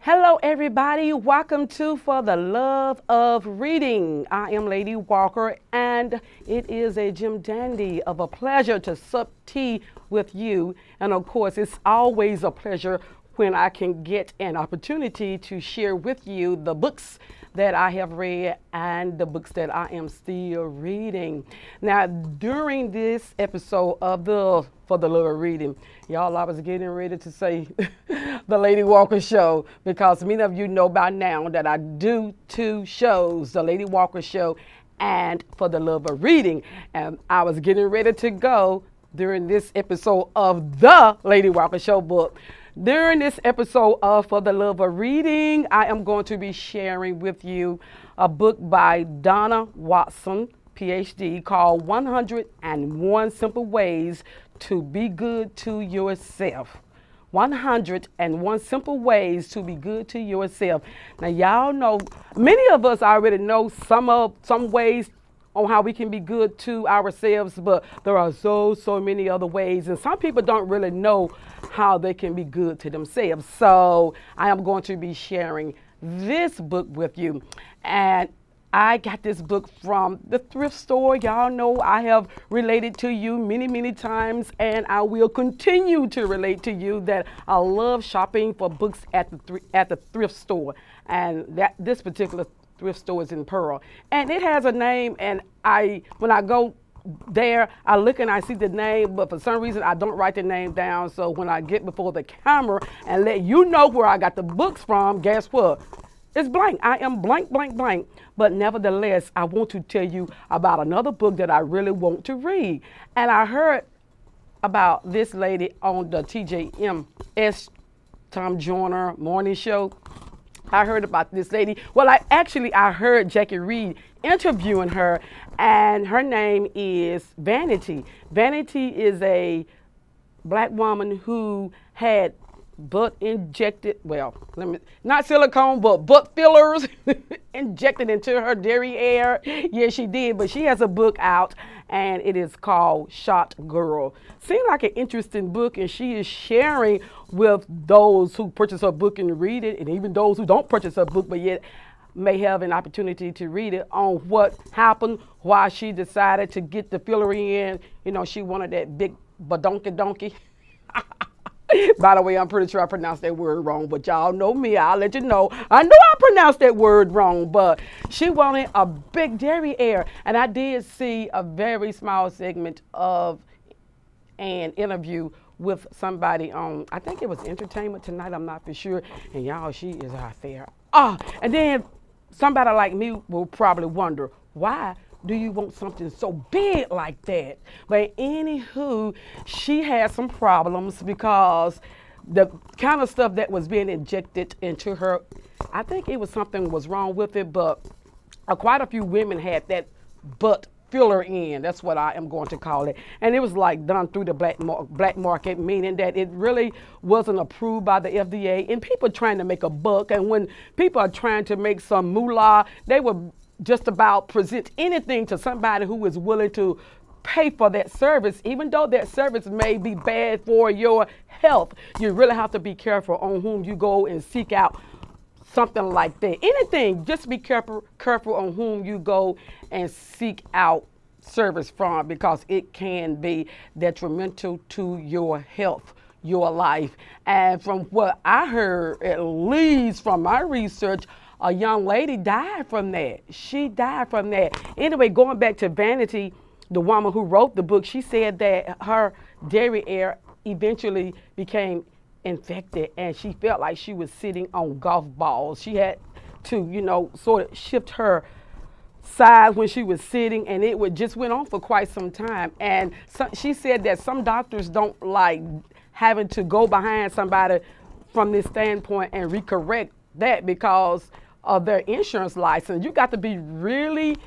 Hello, everybody. Welcome to For the Love of Reading. I am Lady Walker, and it is a Jim Dandy of a pleasure to sup tea with you. And of course, it's always a pleasure when I can get an opportunity to share with you the books that I have read and the books that I am still reading. Now, during this episode of the For the Love of Reading, y'all, I was getting ready to say the Lady Walker Show, because many of you know by now that I do two shows, the Lady Walker Show and For the Love of Reading. And I was getting ready to go during this episode of the Lady Walker Show book. During this episode of For the Love of Reading, I am going to be sharing with you a book by Donna Watson, PhD, called 101 Simple Ways to Be Good to Yourself. 101 Simple Ways to Be Good to Yourself. Now, y'all know, many of us already know some ways on how we can be good to ourselves, but there are so many other ways, and some people don't really know how they can be good to themselves. So I am going to be sharing this book with you, and I got this book from the thrift store. Y'all know I have related to you many times, and I will continue to relate to you that I love shopping for books at the thrift store, and this particular thrift store is in Pearl, and it has a name, and when I go there, I look and I see the name, but for some reason I don't write the name down. So when I get before the camera and let you know where I got the books from, guess what? It's blank. I am blank. But nevertheless, I want to tell you about another book that I really want to read. And I heard about this lady on the TJMS, Tom Joyner morning show. I heard about this lady. Well, I heard Jackie Reed interviewing her, and her name is Vanity. Vanity is a black woman who had butt injected, not silicone, but butt fillers injected into her derriere. Yeah, she did, but she has a book out, and it is called Shot Girl. Seemed like an interesting book, and she is sharing with those who purchase her book and read it, and even those who don't purchase her book but yet may have an opportunity to read it, on what happened, why she decided to get the fillery in. You know, she wanted that big badonkey. By the way, I'm pretty sure I pronounced that word wrong, but y'all know me. I'll let you know. I know I pronounced that word wrong, but she wanted a big derriere. And I did see a very small segment of an interview with somebody on, I think it was Entertainment Tonight, I'm not for sure. And y'all, she is out there. And then somebody like me will probably wonder, why do you want something so big like that? But anywho, she had some problems because the kind of stuff that was being injected into her, I think it was something was wrong with it, but quite a few women had that butt filler in. That's what I am going to call it. And it was like done through the black market, meaning that it really wasn't approved by the FDA, and people trying to make a buck. And when people are trying to make some moolah, they will just about present anything to somebody who is willing to pay for that service, even though that service may be bad for your health. You really have to be careful on whom you go and seek out something like that. Anything, just be careful on whom you go and seek out service from, because it can be detrimental to your health, your life. And from what I heard, at least from my research, a young lady died from that. She died from that. Anyway, going back to Vanity, the woman who wrote the book, she said that her derriere eventually became infected, and she felt like she was sitting on golf balls. She had to, sort of shift her side when she was sitting, and it just went on for quite some time. And she said that some doctors don't like having to go behind somebody from this standpoint and recorrect that because of their insurance license. You got to be really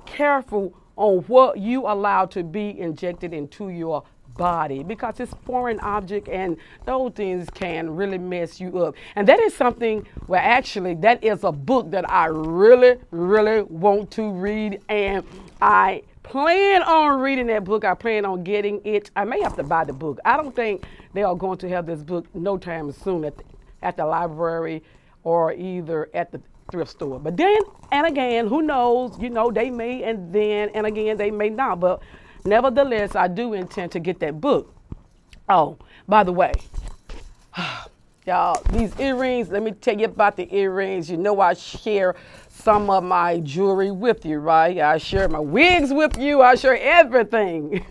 careful on what you allow to be injected into your body, because it's foreign object, and those things can really mess you up. And that is something, well, actually, that is a book that I really want to read, and I plan on reading that book. I plan on getting it. I may have to buy the book. I don't think they are going to have this book no time soon at the library or either at the thrift store. But then and again, who knows, you know, they may, and then and again, they may not. But nevertheless, I do intend to get that book. Oh, by the way, y'all, these earrings, let me tell you about the earrings. You know, I share some of my jewelry with you, right? I share my wigs with you. I share everything.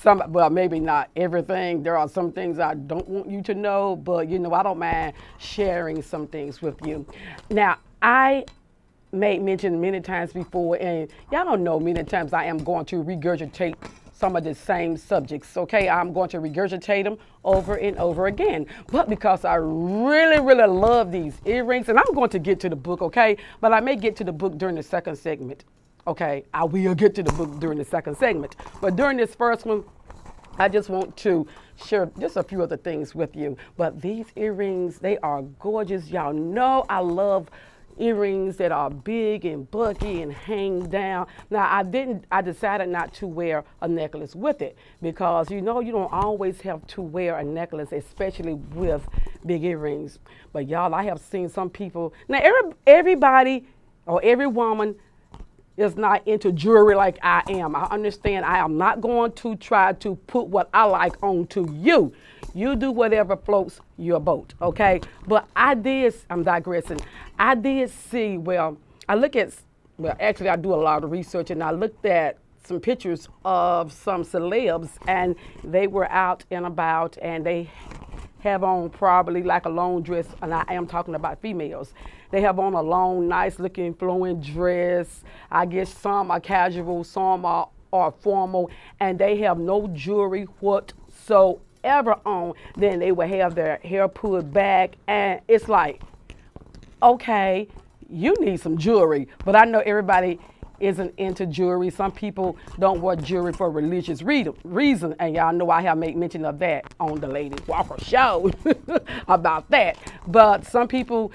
Well, maybe not everything. There are some things I don't want you to know, but you know, I don't mind sharing some things with you. Now, I made mention many times before, and y'all don't know, many times I am going to regurgitate some of the same subjects, okay? I'm going to regurgitate them over and over again. But because I really, really love these earrings, and I'm going to get to the book, okay? But I may get to the book during the second segment, okay? I will get to the book during the second segment. But during this first one, I just want to share just a few other things with you. But these earrings, they are gorgeous. Y'all know I love earrings that are big and bulky and hang down. Now, I decided not to wear a necklace with it because, you know, you don't always have to wear a necklace, especially with big earrings. But y'all, I have seen some people, now everybody or every woman is not into jewelry like I am. I understand I am not going to try to put what I like onto you. You do whatever floats your boat, okay? But I'm digressing. I did see, actually I do a lot of research, and I looked at some pictures of some celebs, and they were out and about, and they have on probably like a long dress, and I am talking about females. They have on a long, nice looking flowing dress. I guess some are casual, some are formal, and they have no jewelry whatsoever on. Then they will have their hair pulled back, and it's like, okay, you need some jewelry. But I know everybody isn't into jewelry. Some people don't wear jewelry for religious reason, and y'all know I have made mention of that on the Lady Walker Show about that. But some people,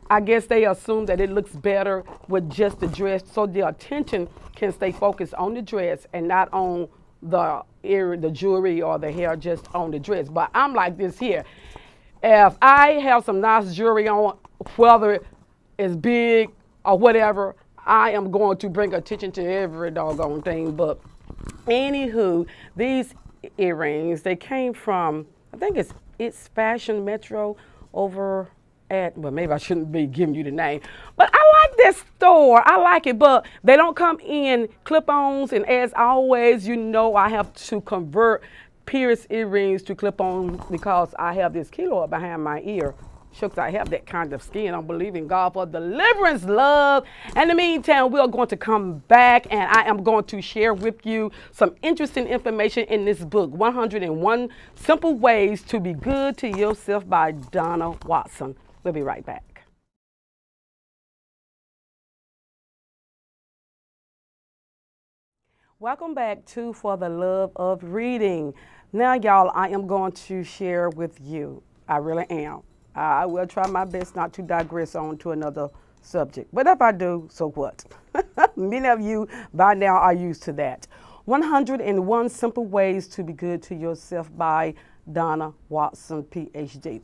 I guess they assume that it looks better with just the dress, so the attention can stay focused on the dress and not on the jewelry or the hair, just on the dress. But I'm like this here. If I have some nice jewelry on, whether it's big or whatever, I am going to bring attention to every doggone thing. But anywho, these earrings, they came from, I think it's Fashion Metro over at, well, maybe I shouldn't be giving you the name, but I like this store. I like it, but they don't come in clip-ons, and as always, you know, I have to convert pierced earrings to clip-ons because I have this keloid behind my ear. Shucks, I have that kind of skin. I'm believing God for deliverance, love. In the meantime, we are going to come back, and I am going to share with you some interesting information in this book, 101 Simple Ways to Be Good to Yourself by Donna Watson. We'll be right back. Welcome back to For the Love of Reading. Now, y'all, I am going to share with you. I really am. I will try my best not to digress on to another subject. But if I do, so what? Many of you by now are used to that. 101 Simple Ways to Be Good to Yourself by Donna Watson, PhD.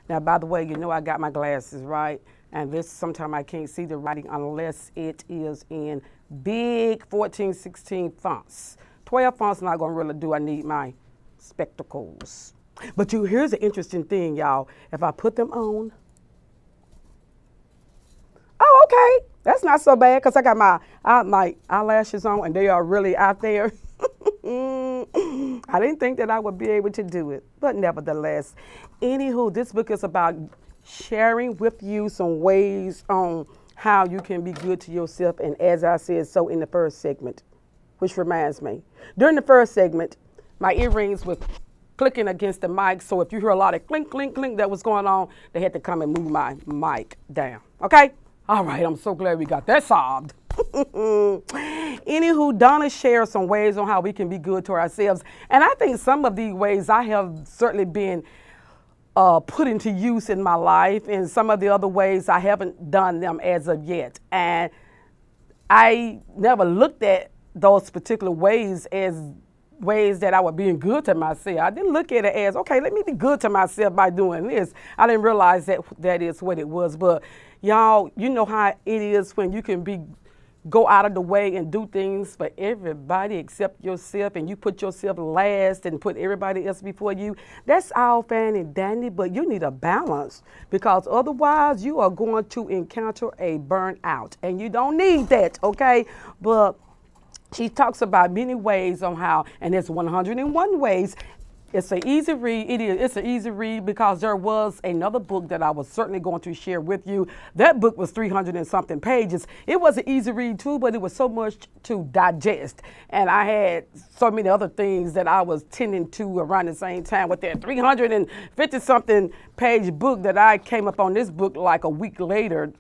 Now, by the way, you know I got my glasses, right? And this, sometimes I can't see the writing unless it is in big 14, 16 fonts. 12 fonts not going to really do. I need my spectacles. But here's the interesting thing, y'all. If I put them on, oh, okay, that's not so bad because I got my eyelashes on and they are really out there. I didn't think that I would be able to do it, but nevertheless. Anywho, this book is about sharing with you some ways on how you can be good to yourself, and as I said so in the first segment, which reminds me, during the first segment, my earrings were clicking against the mic, so if you hear a lot of clink, clink, clink that was going on, they had to come and move my mic down, okay? All right, I'm so glad we got that solved. Anywho, Donna shares some ways on how we can be good to ourselves, and I think some of these ways I have certainly been put into use in my life, and some of the other ways I haven't done them as of yet, and I never looked at those particular ways as ways that I was being good to myself. I didn't look at it as, okay, let me be good to myself by doing this. I didn't realize that that is what it was. But y'all, you know how it is when you can go out of the way and do things for everybody except yourself, and you put yourself last and put everybody else before you. That's all fine and dandy, but you need a balance, because otherwise you are going to encounter a burnout, and you don't need that, okay? But she talks about many ways on how, and it's 101 ways. It's an easy read. It's an easy read, because there was another book that I was certainly going to share with you. That book was 300 and something pages. It was an easy read too, but it was so much to digest. And I had so many other things that I was tending to around the same time with that 350 something page book, that I came up on this book like a week later.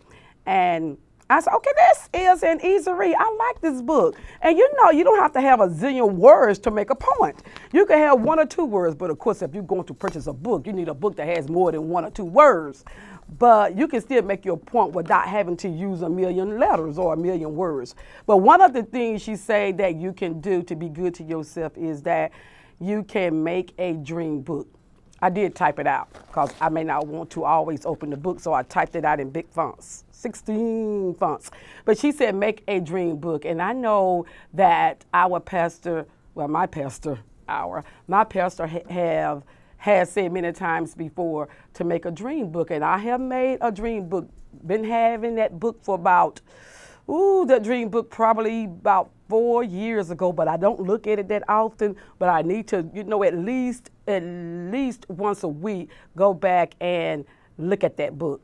And I said, okay, this is an easy read. I like this book. And you know, you don't have to have a zillion words to make a point. You can have 1 or 2 words, but of course, if you're going to purchase a book, you need a book that has more than 1 or 2 words. But you can still make your point without having to use a million letters or a million words. But one of the things she said that you can do to be good to yourself is that you can make a dream book. I did type it out, because I may not want to always open the book, so I typed it out in big fonts, 16 fonts. But she said, make a dream book. And I know that our pastor, well, my pastor has said many times before to make a dream book. And I have made a dream book, been having that book for about, that dream book probably about 4 years ago, but I don't look at it that often. But I need to, you know, at least once a week, go back and look at that book.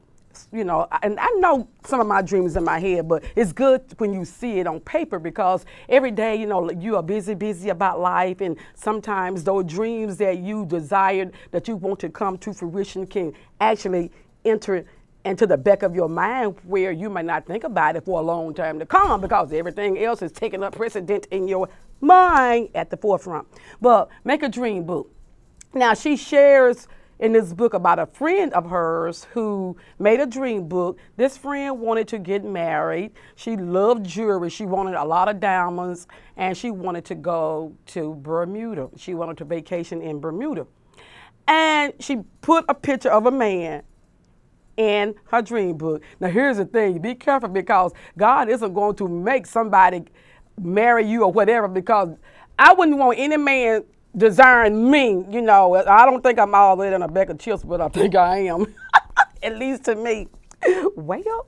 You know, and I know some of my dreams in my head, but it's good when you see it on paper, because every day, you know, you are busy about life, and sometimes those dreams that you desired, that you want to come to fruition, can actually enter into the back of your mind, where you may not think about it for a long time to come, because everything else is taking up precedent in your mind at the forefront. But make a dream book. Now, she shares in this book about a friend of hers who made a dream book. This friend wanted to get married. She loved jewelry. She wanted a lot of diamonds, and she wanted to go to Bermuda. She wanted to vacation in Bermuda. And she put a picture of a man in her dream book. Now, here's the thing. Be careful, because God isn't going to make somebody marry you or whatever, because I wouldn't want any man desiring me. You know, I don't think I'm all that in a bag of chips, but I think I am, at least to me. Well,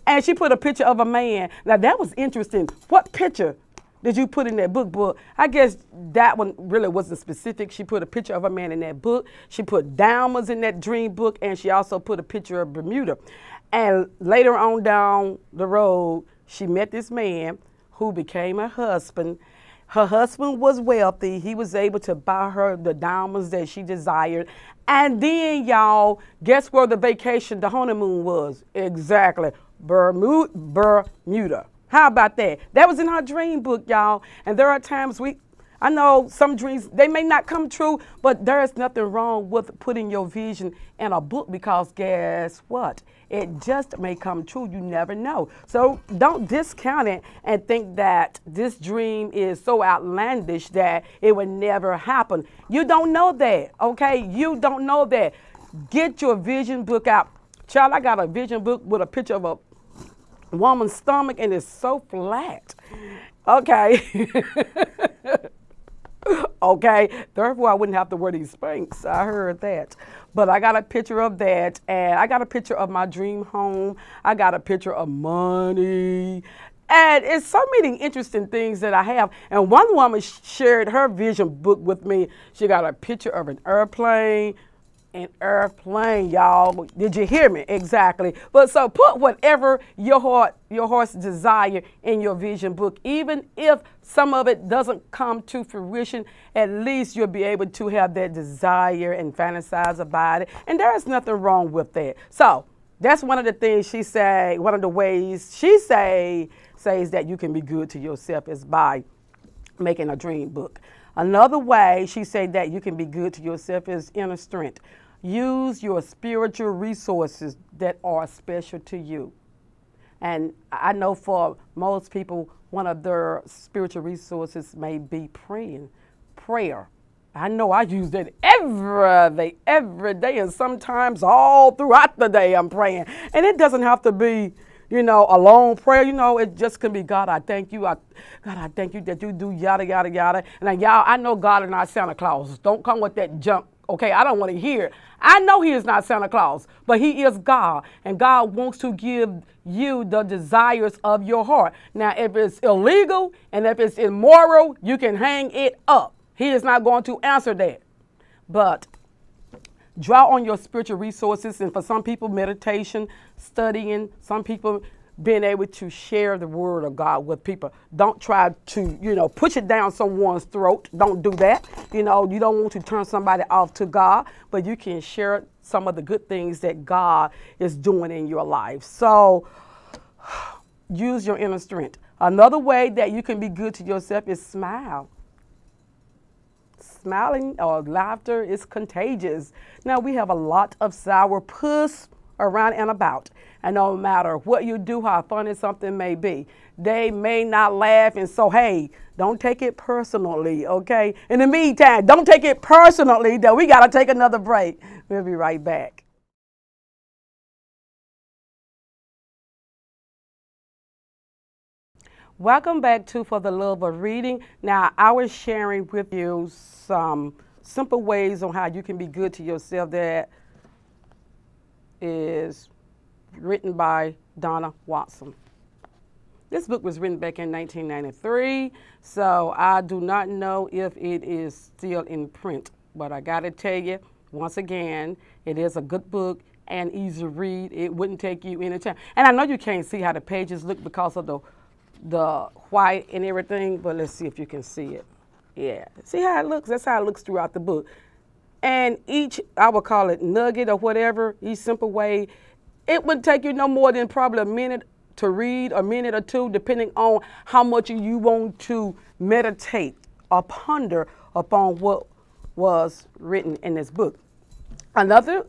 and she put a picture of a man. Now, that was interesting. What picture did you put in that book? But I guess that one really wasn't specific. She put a picture of a man in that book. She put diamonds in that dream book, and she also put a picture of Bermuda. And later on down the road, she met this man who became her husband. Her husband was wealthy. He was able to buy her the diamonds that she desired. And then, y'all, guess where the vacation, the honeymoon was? Exactly, Bermuda. How about that? That was in her dream book, y'all. And there are times I know some dreams, they may not come true, but there is nothing wrong with putting your vision in a book, because guess what? It just may come true. You never know. So don't discount it and think that this dream is so outlandish that it would never happen. You don't know that, okay? You don't know that. Get your vision book out. Child, I got a vision book with a picture of a woman's stomach, and it's so flat. Okay. Okay, therefore I wouldn't have to wear these Spanx. I heard that. But I got a picture of that, and I got a picture of my dream home. I got a picture of money. And it's so many interesting things that I have. And one woman shared her vision book with me. She got a picture of an airplane. An airplane, y'all. Did you hear me? Exactly. But so put whatever your heart's desire in your vision book. Even if some of it doesn't come to fruition, at least you'll be able to have that desire and fantasize about it. And there is nothing wrong with that. So that's one of the things she say, one of the ways she says that you can be good to yourself is by making a dream book. Another way she said that you can be good to yourself is inner strength. Use your spiritual resources that are special to you. And I know for most people, one of their spiritual resources may be praying. prayer. I know I use that every day, and sometimes all throughout the day I'm praying. And it doesn't have to be, a long prayer. It just can be, God, I thank you. God, I thank you that you do yada, yada, yada. And y'all, I know God is not Santa Claus. Don't come with that junk. Okay, I don't want to hear it. I know he is not Santa Claus, but he is God. And God wants to give you the desires of your heart. Now, if it's illegal and if it's immoral, you can hang it up. He is not going to answer that. But draw on your spiritual resources. And for some people, meditation, studying, some people being able to share the word of God with people. Don't try to, push it down someone's throat. Don't do that. You don't want to turn somebody off to God, but you can share some of the good things that God is doing in your life. So use your inner strength. Another way that you can be good to yourself is smile. Smiling or laughter is contagious. Now, we have a lot of sourpuss around and about. And no matter what you do, how funny something may be, they may not laugh. And so, hey, don't take it personally, okay? In the meantime, don't take it personally that we got to take another break. We'll be right back. Welcome back to For the Love of Reading. Now, I was sharing with you some simple ways on how you can be good to yourself that is written by Donna Watson. This book was written back in 1993, so I do not know if it is still in print. But I got to tell you, once again, it is a good book and easy to read. It wouldn't take you any time. And I know you can't see how the pages look because of the white and everything, but let's see if you can see it. Yeah, see how it looks? That's how it looks throughout the book. And each, I would call it nugget or whatever, each simple way, it would take you no more than probably a minute to read, a minute or two, depending on how much you want to meditate or ponder upon what was written in this book. Another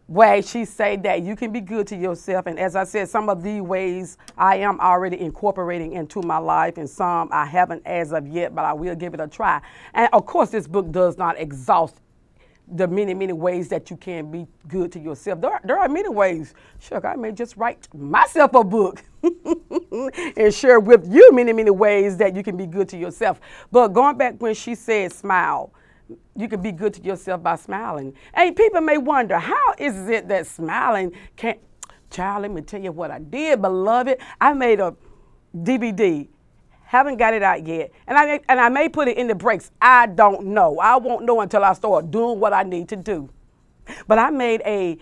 way she said that you can be good to yourself, and as I said, some of the ways I am already incorporating into my life, and some I haven't as of yet, but I will give it a try. And of course, this book does not exhaust the many, many ways that you can be good to yourself. There are many ways. Sure, I may just write myself a book and share with you many, many ways that you can be good to yourself. But going back when she said smile, you can be good to yourself by smiling. And people may wonder, how is it that smiling can't... Child, let me tell you what I did, beloved. I made a DVD. Haven't got it out yet. And I may put it in the breaks. I don't know. I won't know until I start doing what I need to do. But I made a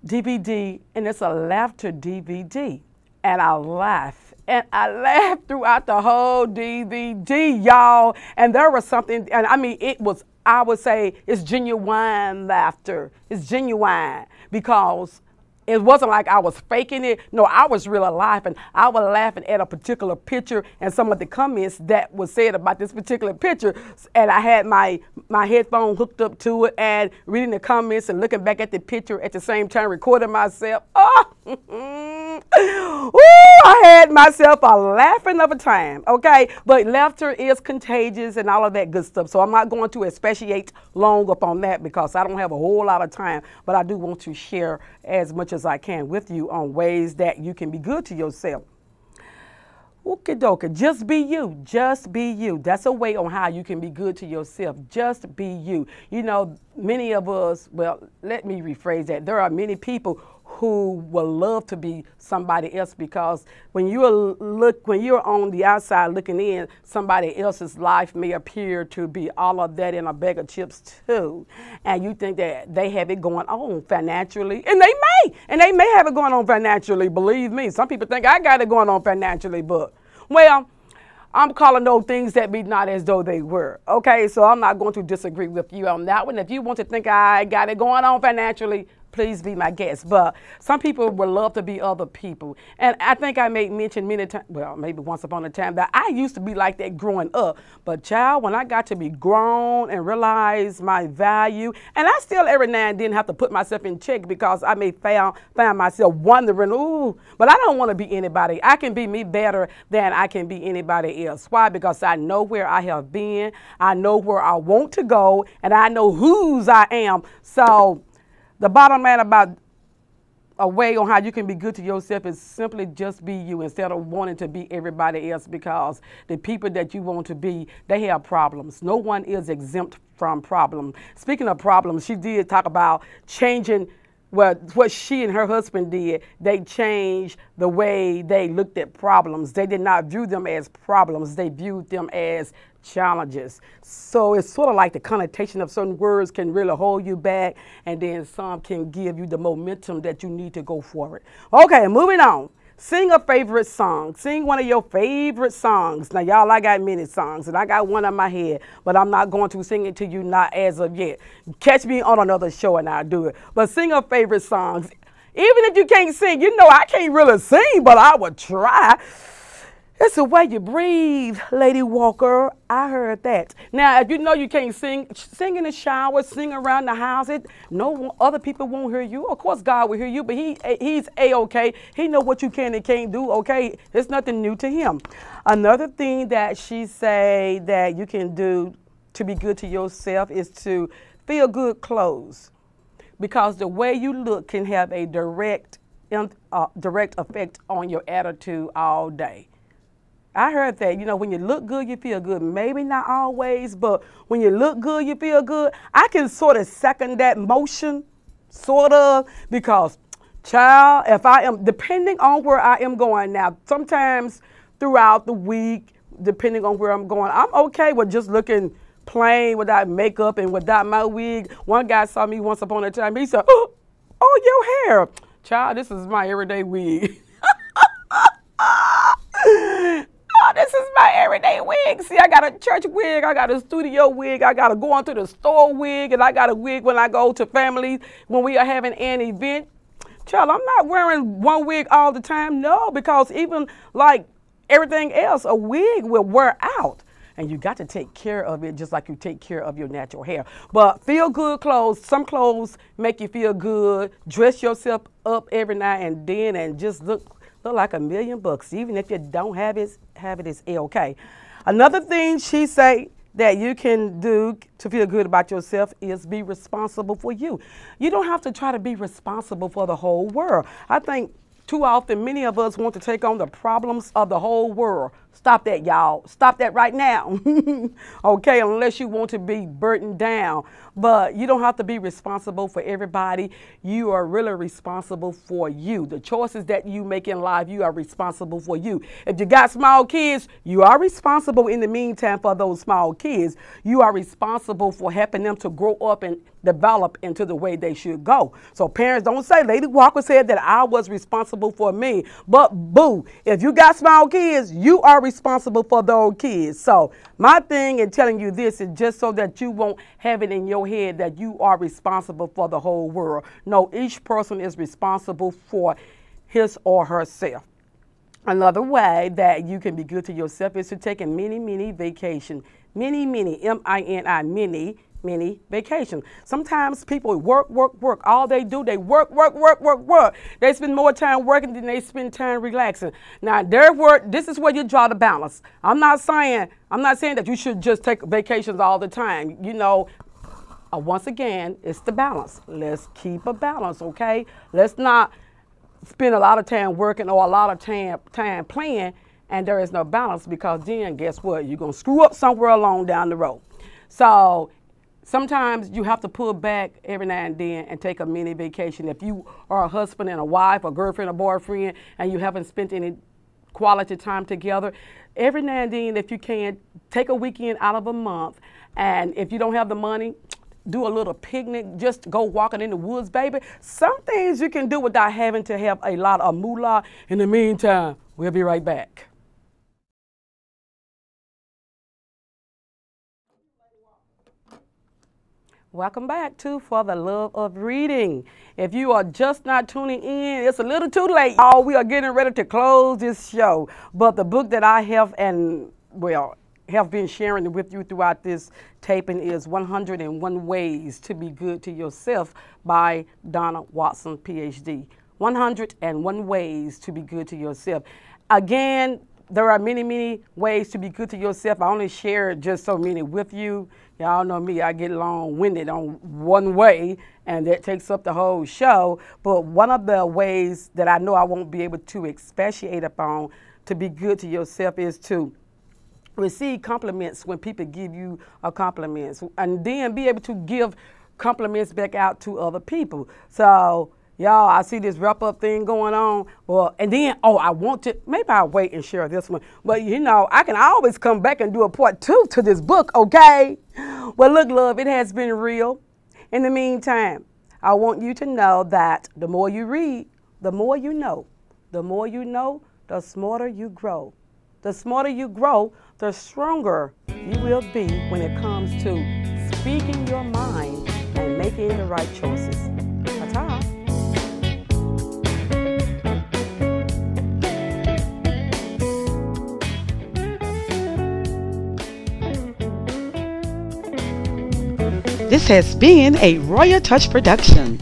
DVD, and it's a laughter DVD. And I laugh. And I laughed throughout the whole DVD, y'all. And there was something, and I mean, it was, I would say, it's genuine laughter. It's genuine because it wasn't like I was faking it. No, I was really laughing. I was laughing at a particular picture and some of the comments that was said about this particular picture. And I had my headphone hooked up to it and reading the comments and looking back at the picture at the same time, recording myself. Oh, ooh, I had myself a laughing of a time, okay? But laughter is contagious and all of that good stuff. So I'm not going to expatiate long upon that because I don't have a whole lot of time, but I do want to share as much as I can with you on ways that you can be good to yourself. Okie dokie, just be you, just be you. That's a way on how you can be good to yourself. Just be you. You know, many of us, well, let me rephrase that. There are many people who will love to be somebody else because when you're on the outside looking in, somebody else's life may appear to be all of that in a bag of chips too. And you think that they have it going on financially, and they may have it going on financially, believe me. Some people think I got it going on financially, but, well, I'm calling those things that be not as though they were. Okay, so I'm not going to disagree with you on that one. If you want to think I got it going on financially, please be my guest. But some people would love to be other people. And I think I made mention many times, well, maybe once upon a time, that I used to be like that growing up. But child, when I got to be grown and realize my value, and I still every now and then have to put myself in check because I may find myself wondering, ooh, but I don't want to be anybody. I can be me better than I can be anybody else. Why? Because I know where I have been, I know where I want to go, and I know whose I am. So the bottom line about a way on how you can be good to yourself is simply just be you instead of wanting to be everybody else, because the people that you want to be, they have problems. No one is exempt from problems. Speaking of problems, she did talk about changing, well, what she and her husband did. They changed the way they looked at problems. They did not view them as problems. They viewed them as challenges. So it's sort of like the connotation of certain words can really hold you back, and then some can give you the momentum that you need to go forward. Okay, moving on. Sing a favorite song. Sing one of your favorite songs. Now, y'all, I got many songs, and I got one in my head, but I'm not going to sing it to you, not as of yet. Catch me on another show, and I'll do it. But sing a favorite songs. Even if you can't sing, you know I can't really sing, but I would try. It's the way you breathe, Lady Walker. I heard that. Now, if you know you can't sing, sing in the shower, sing around the house. No other people won't hear you. Of course, God will hear you, but He's A-okay. He knows what you can and can't do, okay? It's nothing new to Him. Another thing that she say that you can do to be good to yourself is to feel good clothes, because the way you look can have a direct effect on your attitude all day. I heard that, you know, when you look good, you feel good. Maybe not always, but when you look good, you feel good. I can sort of second that motion, sort of, because, child, if I am, depending on where I am going now, sometimes throughout the week, depending on where I'm going, I'm okay with just looking plain without makeup and without my wig. One guy saw me once upon a time. He said, oh, your hair. Child, this is my everyday wig. Oh, this is my everyday wig. See, I got a church wig, I got a studio wig, I got to go onto the store wig, and I got a wig when I go to families when we are having an event. Child, I'm not wearing one wig all the time, no, because even like everything else, a wig will wear out. And you got to take care of it just like you take care of your natural hair. But feel good clothes, some clothes make you feel good. Dress yourself up every now and then and just look like $1,000,000. Even if you don't have it is A-okay. Another thing she say that you can do to feel good about yourself is be responsible for you. You don't have to try to be responsible for the whole world. I think too often many of us want to take on the problems of the whole world. Stop that, y'all. Stop that right now. Okay, unless you want to be burdened down. But you don't have to be responsible for everybody. You are really responsible for you. The choices that you make in life, you are responsible for you. If you got small kids, you are responsible in the meantime for those small kids. You are responsible for helping them to grow up and develop into the way they should go. So parents, don't say, Lady Walker said that I was responsible for me. But boo, if you got small kids, you are responsible for those kids. So my thing in telling you this is just so that you won't have it in your head that you are responsible for the whole world. No, each person is responsible for his or herself. Another way that you can be good to yourself is to take a mini vacation. Mini, M-I-N-I, mini vacation. Sometimes people work. All they do, they work. They spend more time working than they spend time relaxing. Now, their work, this is where you draw the balance. I'm not saying that you should just take vacations all the time. You know, once again, it's the balance. Let's keep a balance, okay? Let's not spend a lot of time working or a lot of time playing and there is no balance, because then guess what? You're going to screw up somewhere along down the road. So sometimes you have to pull back every now and then and take a mini vacation. If you are a husband and a wife, a girlfriend, a boyfriend, and you haven't spent any quality time together, every now and then, if you can, take a weekend out of a month. And if you don't have the money, do a little picnic, just go walking in the woods, baby. Some things you can do without having to have a lot of moolah. In the meantime, we'll be right back. Welcome back to For the Love of Reading. If you are just not tuning in, it's a little too late. We are getting ready to close this show. But the book that I have have been sharing with you throughout this taping is 101 Ways to Be Good to Yourself by Donna Watson, PhD. 101 Ways to Be Good to Yourself. Again, there are many, many ways to be good to yourself. I only share just so many with you. Y'all know me, I get long-winded on one way, and that takes up the whole show. But one of the ways that I know I won't be able to expatiate upon to be good to yourself is to receive compliments when people give you a compliment, and then be able to give compliments back out to other people. So, y'all, I see this wrap-up thing going on. Well, and then, maybe I'll wait and share this one. But, you know, I can always come back and do a part 2 to this book, okay? Well, look, love, it has been real. In the meantime, I want you to know that the more you read, the more you know. The more you know, the smarter you grow. The smarter you grow, the stronger you will be when it comes to speaking your mind and making the right choices. Ta-ta. This has been a Royal Touch production.